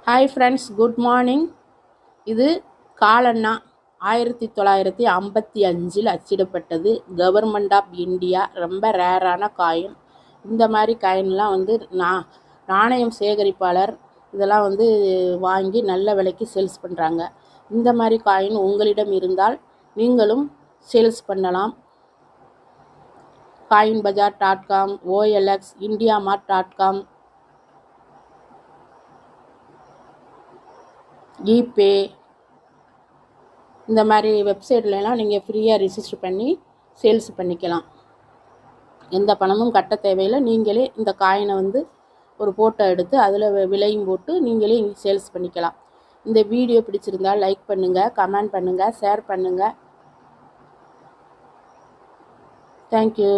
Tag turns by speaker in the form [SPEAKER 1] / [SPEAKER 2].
[SPEAKER 1] Hi friends, good morning. இது காலண்ணா 1955 அச்சிடப்பட்டது. Government of India. ரொம்ப ரேரான காயின். இந்த மாதிரி காயின்லாம் நாணயம் சேகரிப்பாளர் இதெல்லாம் வாங்கி நல்ல விலைக்கு சேல்ஸ் பண்ணுறாங்க. இந்த மாதிரி காயின் உங்களிடம் இருந்தால் நீங்களும் சேல்ஸ் பண்ணலாம். coinbazaar.com, OLX, indiamart.com, ஈபே இந்த மாதிரி வெப்சைட்லலாம் நீங்கள் ஃப்ரீயாக ரிஜிஸ்டர் பண்ணி சேல்ஸ் பண்ணிக்கலாம். எந்த பணமும் கட்ட தேவையில்லை. நீங்களே இந்த காயினை ஒரு ஃபோட்டோ எடுத்து அதில் விலையும் போட்டு நீங்களே சேல்ஸ் பண்ணிக்கலாம். இந்த வீடியோ பிடிச்சிருந்தால் லைக் பண்ணுங்கள், கமெண்ட் பண்ணுங்கள், ஷேர் பண்ணுங்கள். தேங்க்யூ.